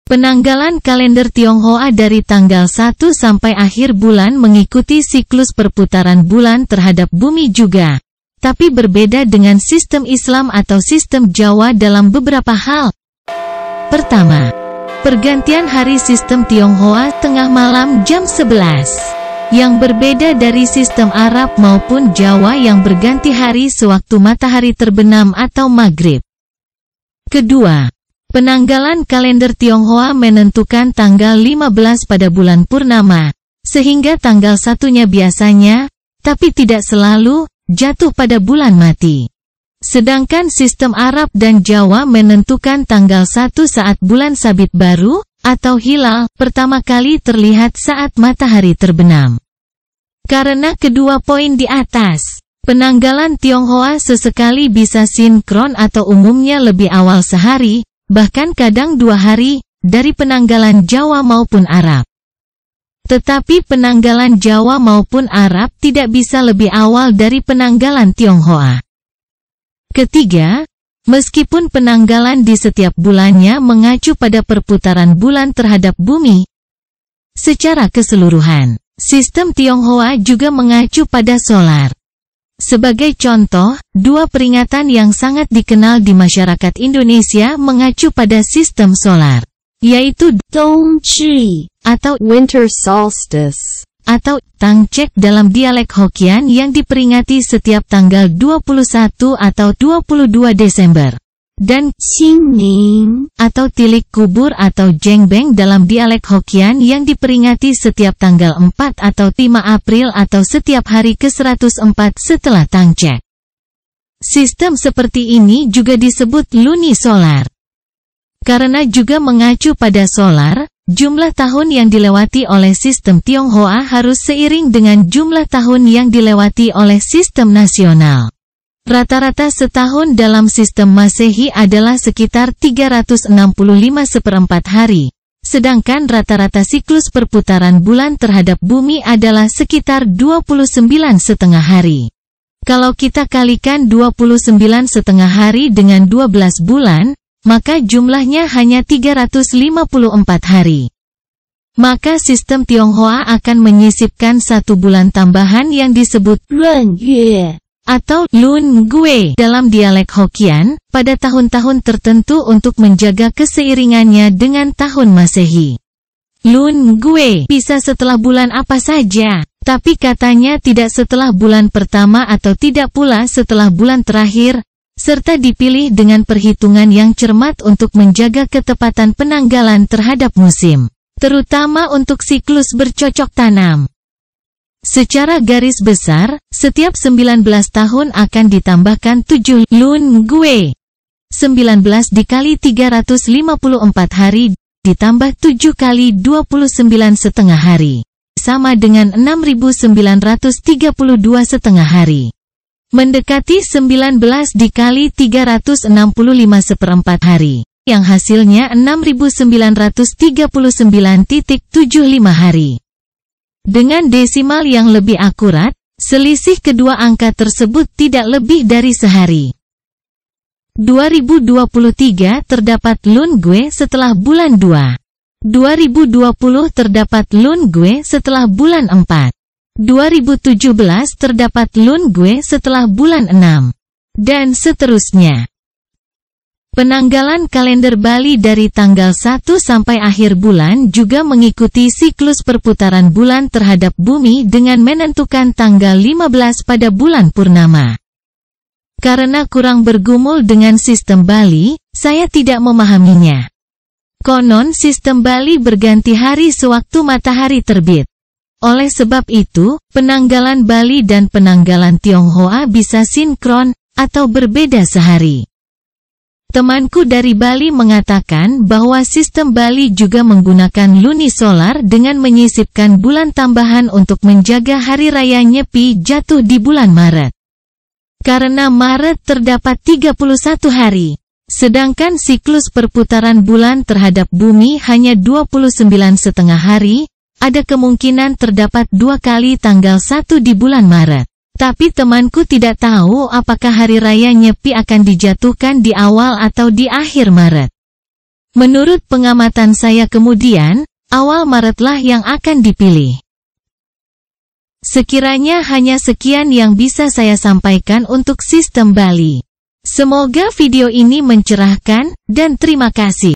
Penanggalan kalender Tionghoa dari tanggal 1 sampai akhir bulan mengikuti siklus perputaran bulan terhadap bumi juga, tapi berbeda dengan sistem Islam atau sistem Jawa dalam beberapa hal. Pertama, pergantian hari sistem Tionghoa tengah malam jam 11, yang berbeda dari sistem Arab maupun Jawa yang berganti hari sewaktu matahari terbenam atau maghrib. Kedua, penanggalan kalender Tionghoa menentukan tanggal 15 pada bulan purnama, sehingga tanggal satunya biasanya, tapi tidak selalu, jatuh pada bulan mati. Sedangkan sistem Arab dan Jawa menentukan tanggal 1 saat bulan sabit baru, atau hilal, pertama kali terlihat saat matahari terbenam. Karena kedua poin di atas, penanggalan Tionghoa sesekali bisa sinkron atau umumnya lebih awal sehari, bahkan kadang 2 hari, dari penanggalan Jawa maupun Arab. Tetapi penanggalan Jawa maupun Arab tidak bisa lebih awal dari penanggalan Tionghoa. Ketiga, meskipun penanggalan di setiap bulannya mengacu pada perputaran bulan terhadap bumi, secara keseluruhan, sistem Tionghoa juga mengacu pada solar. Sebagai contoh, 2 peringatan yang sangat dikenal di masyarakat Indonesia mengacu pada sistem solar, yaitu Dongzhi atau Winter Solstice, atau Tangcek dalam dialek Hokkien yang diperingati setiap tanggal 21 atau 22 Desember, dan Qingming atau Tilik Kubur atau Jengbeng dalam dialek Hokkien yang diperingati setiap tanggal 4 atau 5 April atau setiap hari ke-104 setelah Tangcek. Sistem seperti ini juga disebut lunisolar. Karena juga mengacu pada solar, jumlah tahun yang dilewati oleh sistem Tionghoa harus seiring dengan jumlah tahun yang dilewati oleh sistem nasional. Rata-rata setahun dalam sistem Masehi adalah sekitar 365 hari, sedangkan rata-rata siklus perputaran bulan terhadap bumi adalah sekitar 29,5 hari. Kalau kita kalikan 29,5 hari dengan 12 bulan, maka jumlahnya hanya 354 hari. Maka sistem Tionghoa akan menyisipkan 1 bulan tambahan yang disebut Luanyue atau Lun Gue dalam dialek Hokkien, pada tahun-tahun tertentu untuk menjaga keseiringannya dengan tahun Masehi. Lun Gue bisa setelah bulan apa saja, tapi katanya tidak setelah bulan pertama atau tidak pula setelah bulan terakhir, serta dipilih dengan perhitungan yang cermat untuk menjaga ketepatan penanggalan terhadap musim, terutama untuk siklus bercocok tanam. Secara garis besar, setiap 19 tahun akan ditambahkan 7 Lun Gue. 19 dikali 354 hari, ditambah 7 kali 29,5 hari, sama dengan 6.932,5 hari. Mendekati 19 dikali 365 hari, yang hasilnya 6.939,75 hari. Dengan desimal yang lebih akurat, selisih kedua angka tersebut tidak lebih dari sehari. 2023 terdapat Lun Gue setelah bulan 2. 2020 terdapat Lun Gue setelah bulan 4. 2017 terdapat Lun Gue setelah bulan 6. Dan seterusnya. Penanggalan kalender Bali dari tanggal 1 sampai akhir bulan juga mengikuti siklus perputaran bulan terhadap bumi dengan menentukan tanggal 15 pada bulan purnama. Karena kurang bergumul dengan sistem Bali, saya tidak memahaminya. Konon sistem Bali berganti hari sewaktu matahari terbit. Oleh sebab itu, penanggalan Bali dan penanggalan Tionghoa bisa sinkron, atau berbeda sehari. Temanku dari Bali mengatakan bahwa sistem Bali juga menggunakan lunisolar dengan menyisipkan bulan tambahan untuk menjaga hari raya Nyepi jatuh di bulan Maret. Karena Maret terdapat 31 hari, sedangkan siklus perputaran bulan terhadap bumi hanya 29,5 hari, ada kemungkinan terdapat 2 kali tanggal 1 di bulan Maret. Tapi temanku tidak tahu apakah hari raya Nyepi akan dijatuhkan di awal atau di akhir Maret. Menurut pengamatan saya kemudian, awal Maretlah yang akan dipilih. Sekiranya hanya sekian yang bisa saya sampaikan untuk sistem Bali. Semoga video ini mencerahkan, dan terima kasih.